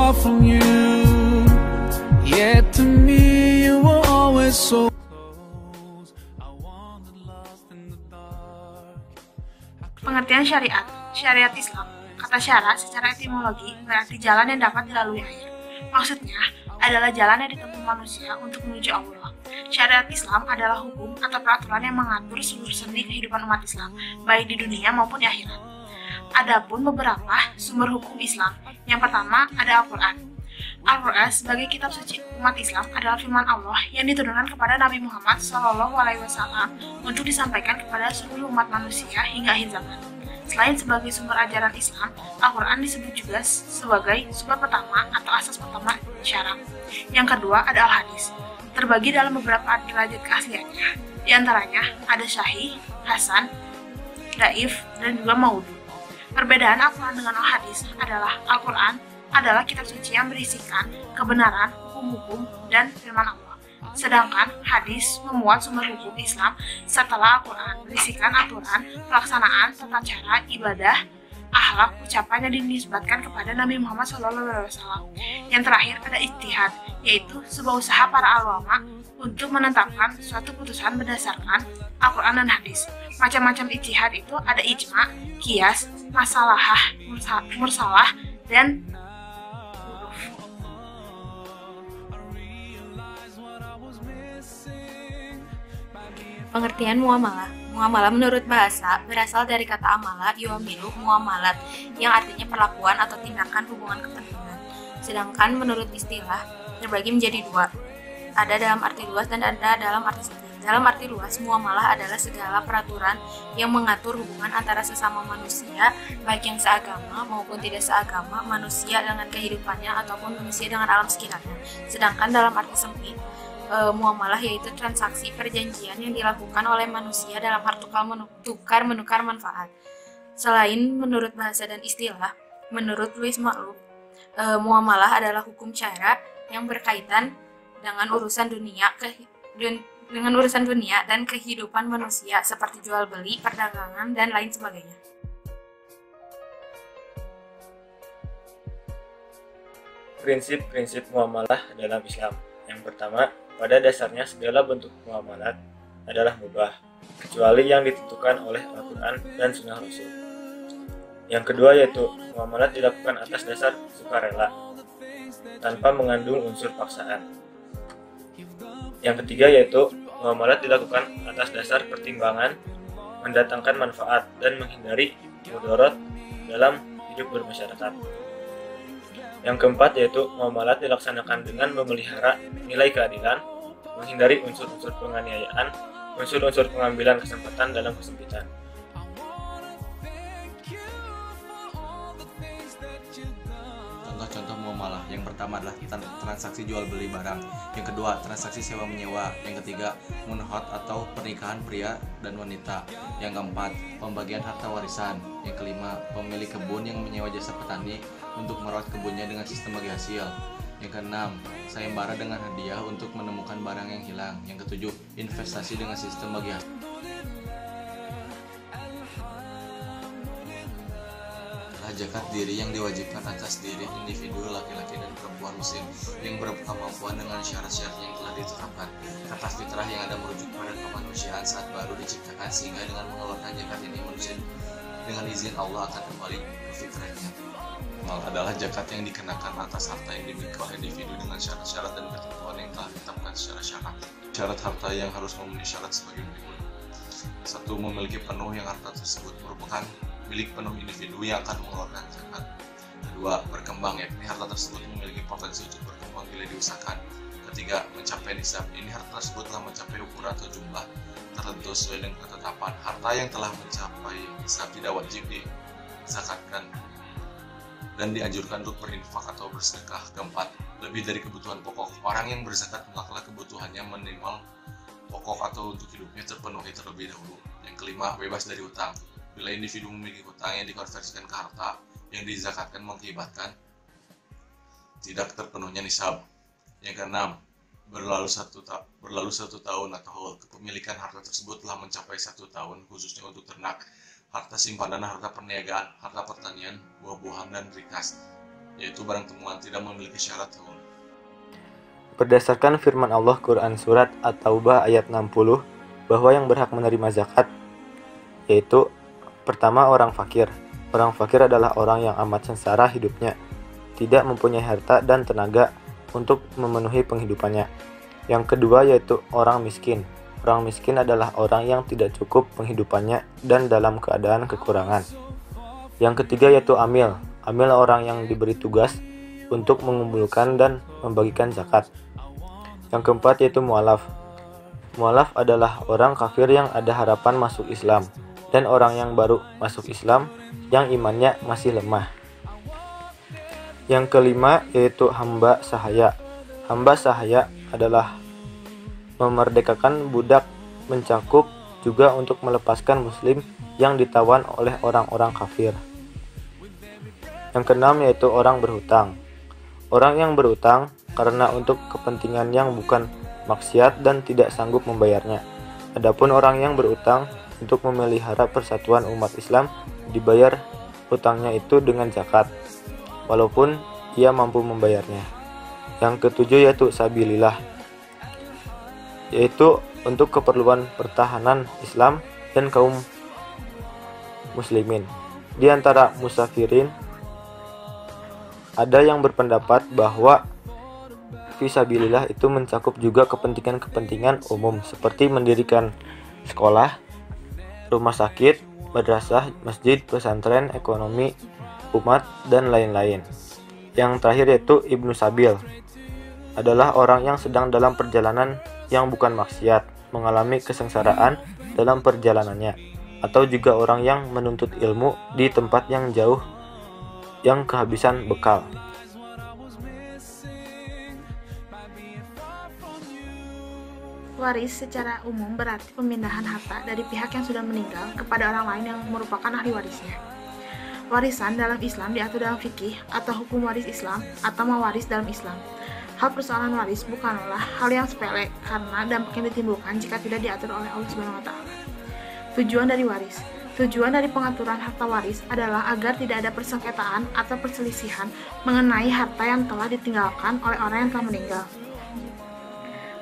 far from you. Yet to me you were always so close. I wandered lost in the dark. Pengertian syariat. Syariat Islam. Kata syara secara etimologi berarti jalan yang dapat dilalui air. Maksudnya adalah jalan yang ditempuh manusia untuk menuju Allah. Syariat Islam adalah hukum atau peraturan yang mengatur seluruh sendi kehidupan umat Islam, baik di dunia maupun di akhirat. Adapun beberapa sumber hukum Islam. Yang pertama ada Al-Quran. Al-Quran sebagai kitab suci umat Islam adalah firman Allah yang diturunkan kepada Nabi Muhammad SAW untuk disampaikan kepada seluruh umat manusia hingga akhir zaman. Selain sebagai sumber ajaran Islam, Al-Quran disebut juga sebagai sumber pertama atau asas pertama syara. Yang kedua ada Al-Hadis, terbagi dalam beberapa derajat keasliannya. Di antaranya ada Sahih, Hasan, Dhaif, dan juga Maudhu. Perbedaan Al-Quran dengan Al-Hadis adalah Al-Quran adalah kitab suci yang berisikan kebenaran, hukum-hukum, dan firman Allah. Sedangkan hadis memuat sumber hukum Islam setelah Al-Quran berisikan aturan, pelaksanaan, tata cara, ibadah, akhlak, ucapan yang dinisbatkan kepada Nabi Muhammad SAW. Yang terakhir ada ijtihad, yaitu sebuah usaha para ulama untuk menetapkan suatu putusan berdasarkan Al-Quran dan hadis. Macam-macam ijtihad itu ada ijma, qiyas, masalahah, mursalah, dan pengertian muamalah. Muamalah menurut bahasa berasal dari kata amala yuamilu muamalat yang artinya perlakuan atau tindakan hubungan kepentingan. Sedangkan menurut istilah terbagi menjadi dua. Ada dalam arti luas dan ada dalam arti sempit. Dalam arti luas, muamalah adalah segala peraturan yang mengatur hubungan antara sesama manusia, baik yang seagama maupun tidak seagama, manusia dengan kehidupannya ataupun manusia dengan alam sekitarnya. Sedangkan dalam arti sempit, muamalah yaitu transaksi perjanjian yang dilakukan oleh manusia dalam hal tukar-menukar manfaat. Selain menurut bahasa dan istilah, menurut Louis Maklub, muamalah adalah hukum syara yang berkaitan dengan urusan dunia dan kehidupan manusia seperti jual beli, perdagangan, dan lain sebagainya. Prinsip-prinsip muamalah dalam Islam. Yang pertama, pada dasarnya segala bentuk muamalat adalah mubah, kecuali yang ditentukan oleh Al-Quran dan Sunnah Rasul. Yang kedua yaitu muamalat dilakukan atas dasar sukarela, tanpa mengandung unsur paksaan. Yang ketiga yaitu muamalat dilakukan atas dasar pertimbangan, mendatangkan manfaat, dan menghindari mudarat dalam hidup bermasyarakat. Yang keempat yaitu muamalat dilaksanakan dengan memelihara nilai keadilan, menghindari unsur-unsur penganiayaan, unsur-unsur pengambilan kesempatan dalam kesempitan. Contoh-contoh muamalah. Yang pertama adalah transaksi jual beli barang. Yang kedua, transaksi sewa menyewa. Yang ketiga, munhot atau pernikahan pria dan wanita. Yang keempat, pembagian harta warisan. Yang kelima, pemilik kebun yang menyewa jasa petani untuk merawat kebunnya dengan sistem bagi hasil. Yang keenam, sayembara dengan hadiah untuk menemukan barang yang hilang. Yang ketujuh, investasi dengan sistem bagi hasil. Zakat diri yang diwajibkan atas diri individu laki-laki dan perempuan muslim yang berkemampuan dengan syarat-syarat yang telah ditetapkan. Kata fitrah yang ada merujuk pada kemanusiaan saat baru diciptakan, sehingga dengan mengeluarkan zakat ini manusia dengan izin Allah akan kembali ke fitrahnya. Adalah zakat yang dikenakan atas harta yang dimiliki oleh individu dengan syarat-syarat dan ketentuan yang telah ditetapkan secara syarat. Syarat harta yang harus memenuhi syarat sebagai berikut. 1. Memiliki penuh yang harta tersebut merupakan milik penuh individu yang akan mengeluarkan zakat. 2. Berkembang, yakni harta tersebut memiliki potensi untuk berkembang bila diusahakan. 3. Mencapai nisab, ini harta tersebut telah mencapai ukuran atau jumlah tertentu sesuai dengan ketetapan. Harta yang telah mencapai nisab tidak wajib dizakatkan dan dianjurkan untuk berinfak atau bersedekah. 4. Lebih dari kebutuhan pokok, orang yang berzakat hendaklah kebutuhannya minimal pokok atau untuk hidupnya terpenuhi terlebih dahulu. Yang 5. Bebas dari hutang. Bila individu memiliki hutang yang dikonversikan ke harta yang dizakatkan mengakibatkan tidak terpenuhnya nisab. Yang ke-6, berlalu satu tahun atau kepemilikan harta tersebut telah mencapai 1 tahun, khususnya untuk ternak, harta simpanan, harta perniagaan, harta pertanian, buah-buahan, dan rikas. yaitu barang temuan tidak memiliki syarat haul. Berdasarkan firman Allah Quran Surat At-Taubah ayat 60, bahwa yang berhak menerima zakat yaitu pertama orang fakir. Orang fakir adalah orang yang amat sengsara hidupnya, tidak mempunyai harta dan tenaga untuk memenuhi penghidupannya. Yang kedua yaitu orang miskin. Orang miskin adalah orang yang tidak cukup penghidupannya dan dalam keadaan kekurangan. Yang ketiga yaitu amil. Amil orang yang diberi tugas untuk mengumpulkan dan membagikan zakat. Yang keempat yaitu mu'alaf. Mu'alaf adalah orang kafir yang ada harapan masuk Islam dan orang yang baru masuk Islam yang imannya masih lemah. Yang kelima yaitu hamba sahaya. Hamba sahaya adalah memerdekakan budak, mencakup juga untuk melepaskan muslim yang ditawan oleh orang-orang kafir. Yang keenam yaitu orang berhutang. Orang yang berhutang karena untuk kepentingan yang bukan maksiat dan tidak sanggup membayarnya. Adapun orang yang berhutang untuk memelihara persatuan umat Islam, dibayar hutangnya itu dengan zakat, walaupun ia mampu membayarnya. Yang ketujuh yaitu sabilillah, yaitu untuk keperluan pertahanan Islam dan kaum muslimin. Di antara musafirin, ada yang berpendapat bahwa fisabilillah itu mencakup juga kepentingan-kepentingan umum seperti mendirikan sekolah, rumah sakit, madrasah, masjid, pesantren, ekonomi umat, dan lain-lain. Yang terakhir yaitu Ibnu Sabil, adalah orang yang sedang dalam perjalanan yang bukan maksiat, mengalami kesengsaraan dalam perjalanannya, atau juga orang yang menuntut ilmu di tempat yang jauh yang kehabisan bekal. Waris secara umum berarti pemindahan harta dari pihak yang sudah meninggal kepada orang lain yang merupakan ahli warisnya. Warisan dalam Islam diatur dalam fikih atau hukum waris Islam atau mawaris dalam Islam. Hal persoalan waris bukanlah hal yang sepele karena dampak yang ditimbulkan jika tidak diatur oleh Allah SWT. Tujuan dari waris. Tujuan dari pengaturan harta waris adalah agar tidak ada persengketaan atau perselisihan mengenai harta yang telah ditinggalkan oleh orang yang telah meninggal.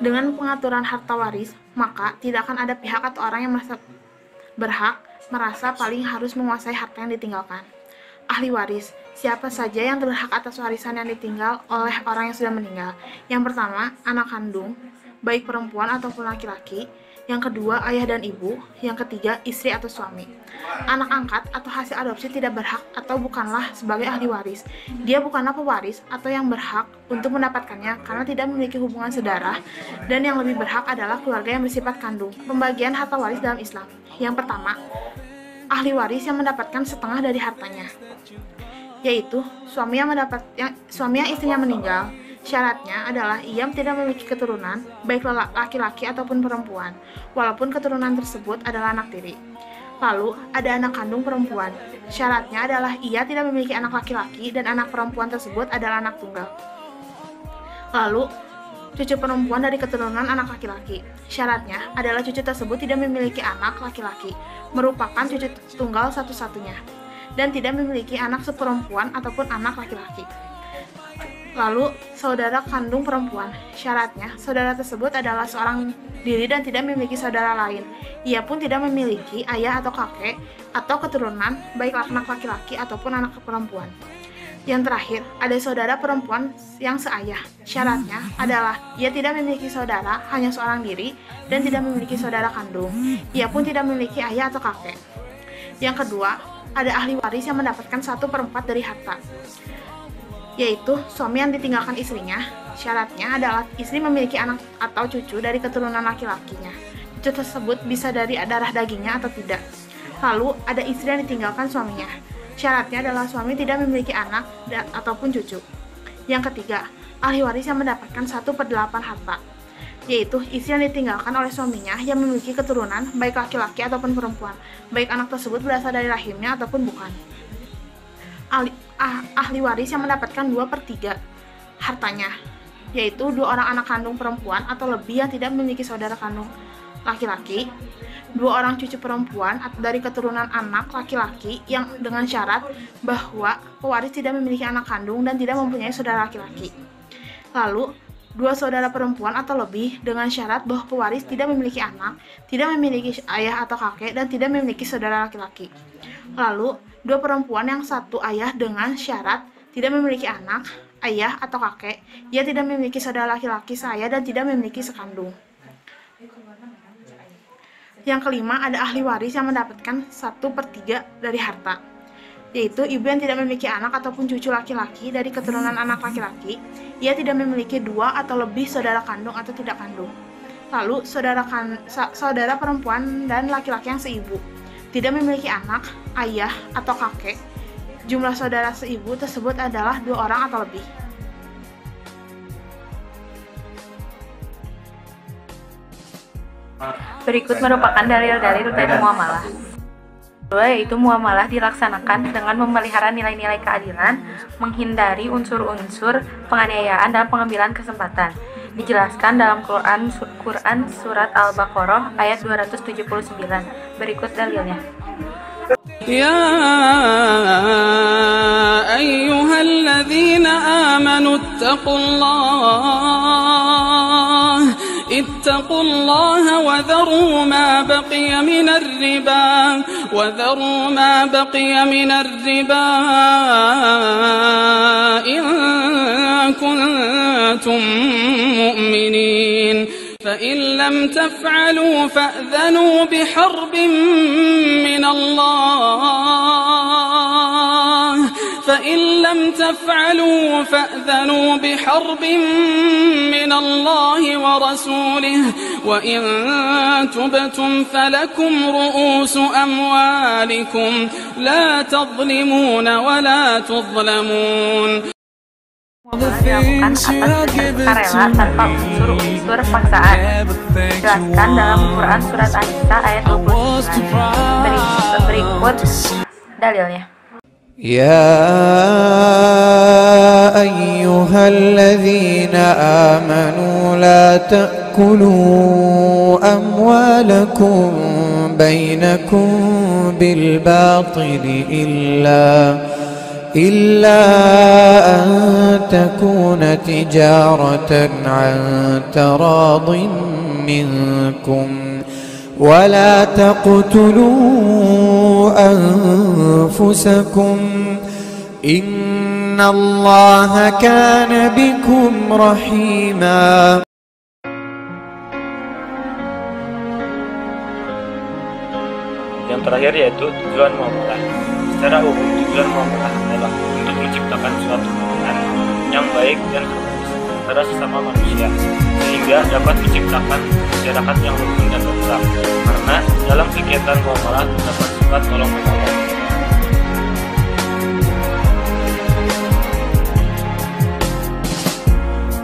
Dengan pengaturan harta waris, maka tidak akan ada pihak atau orang yang merasa paling harus menguasai harta yang ditinggalkan. Ahli waris, siapa saja yang berhak atas warisan yang ditinggal oleh orang yang sudah meninggal? Yang pertama, anak kandung, baik perempuan ataupun laki-laki. Yang kedua, ayah dan ibu. Yang ketiga, istri atau suami. Anak angkat atau hasil adopsi tidak berhak atau bukanlah sebagai ahli waris. Dia bukanlah pewaris atau yang berhak untuk mendapatkannya karena tidak memiliki hubungan saudara, dan yang lebih berhak adalah keluarga yang bersifat kandung. Pembagian harta waris dalam Islam. Yang pertama, ahli waris yang mendapatkan setengah dari hartanya, yaitu suami yang istrinya meninggal. Syaratnya adalah ia tidak memiliki keturunan, baik laki-laki ataupun perempuan, walaupun keturunan tersebut adalah anak tiri. Lalu, ada anak kandung perempuan. Syaratnya adalah ia tidak memiliki anak laki-laki dan anak perempuan tersebut adalah anak tunggal. Lalu, cucu perempuan dari keturunan anak laki-laki. Syaratnya adalah cucu tersebut tidak memiliki anak laki-laki, merupakan cucu tunggal satu-satunya, dan tidak memiliki anak seperempuan ataupun anak laki-laki. Lalu, saudara kandung perempuan. Syaratnya, saudara tersebut adalah seorang diri dan tidak memiliki saudara lain. Ia pun tidak memiliki ayah atau kakek atau keturunan, baik anak laki-laki ataupun anak perempuan. Yang terakhir, ada saudara perempuan yang seayah. Syaratnya adalah ia tidak memiliki saudara, hanya seorang diri, dan tidak memiliki saudara kandung. Ia pun tidak memiliki ayah atau kakek. Yang kedua, ada ahli waris yang mendapatkan 1/4 dari harta, yaitu suami yang ditinggalkan istrinya. Syaratnya adalah istri memiliki anak atau cucu dari keturunan laki-lakinya. Cucu tersebut bisa dari darah dagingnya atau tidak. Lalu, ada istri yang ditinggalkan suaminya. Syaratnya adalah suami tidak memiliki anak ataupun cucu. Yang ketiga, ahli waris yang mendapatkan 1/8 harta, yaitu istri yang ditinggalkan oleh suaminya yang memiliki keturunan, baik laki-laki ataupun perempuan, baik anak tersebut berasal dari rahimnya ataupun bukan. Ahli waris yang mendapatkan 2/3 hartanya, yaitu 2 orang anak kandung perempuan atau lebih yang tidak memiliki saudara kandung laki-laki, dua orang cucu perempuan atau dari keturunan anak laki-laki yang dengan syarat bahwa pewaris tidak memiliki anak kandung dan tidak mempunyai saudara laki-laki. Lalu, dua saudara perempuan atau lebih dengan syarat bahwa pewaris tidak memiliki anak, tidak memiliki ayah atau kakek, dan tidak memiliki saudara laki-laki. Lalu, dua perempuan yang satu ayah dengan syarat tidak memiliki anak, ayah atau kakek, ia tidak memiliki saudara laki-laki saya dan tidak memiliki sekandung. Yang kelima, ada ahli waris yang mendapatkan 1/3 dari harta, yaitu ibu yang tidak memiliki anak ataupun cucu laki-laki dari keturunan anak laki-laki. Ia tidak memiliki dua atau lebih saudara kandung atau tidak kandung. Lalu, saudara perempuan dan laki-laki yang seibu, tidak memiliki anak, ayah, atau kakek. Jumlah saudara seibu tersebut adalah 2 orang atau lebih. Berikut merupakan dalil-dalil dari muamalah. Kedua, yaitu muamalah dilaksanakan dengan memelihara nilai-nilai keadilan, menghindari unsur-unsur penganiayaan dan pengambilan kesempatan. Dijelaskan dalam Quran Surat Al-Baqarah ayat 279. Berikut dalilnya. يا أيها الذين آمنوا اتقوا الله وذروا ما بقي من الربا إن كنتم مؤمنين فإن لم تفعلوا فأذنوا بحرب من الله ورسوله وإن تبتم فلكم رؤوس أموالكم لا تظلمون ولا تظلمون. Dilakukan atas dasar sukarela tanpa unsur-unsur paksaan. Dijelaskan dalam Quran Surat An-Nisa ayat 29. Berikut dalilnya. يا أيها الذين آمنوا لا تأكلوا أموالكم بينكم بالباطل إلا أن تكون تجارة عن تراض منكم ولا تقتلوا أنفسكم إن الله كان بكم رحيما. Yang terakhir yaitu tujuan muamalah. Secara umum, tujuan muamalah adalah untuk menciptakan suatu hubungan yang baik dan harmonis antara sesama manusia, sehingga dapat menciptakan masyarakat yang rukun dan tentram. Karena dalam kegiatan muamalah terdapat sifat tolong-menolong.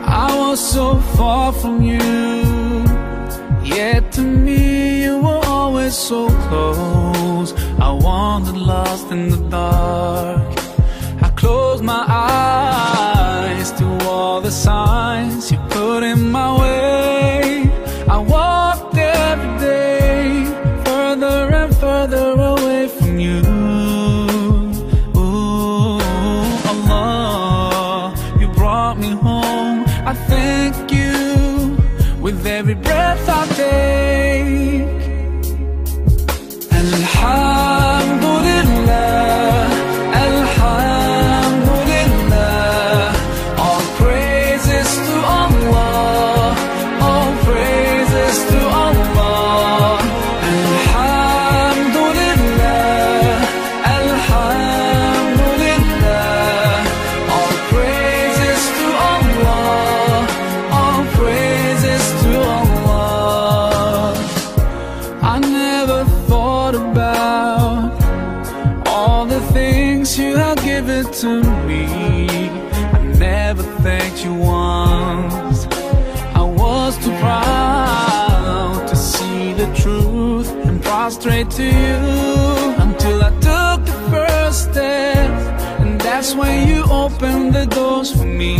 I was so far from you, yet to me you were always so close. I wandered lost in the dark. I closed my eyes to all the signs you put in my way. I walked every day further and further away from you. Ooh, Allah, you brought me home. I thank you with every breath I take. Alhamdulillah, Alhamdulillah, all praises to Allah, all praises to Allah. Alhamdulillah, Alhamdulillah, all praises to Allah, all praises to Allah. I never thought about all the things you have given to me. I never thanked you once. I was too proud to see the truth and prostrate to you until I took the first step, and that's when you opened the doors for me.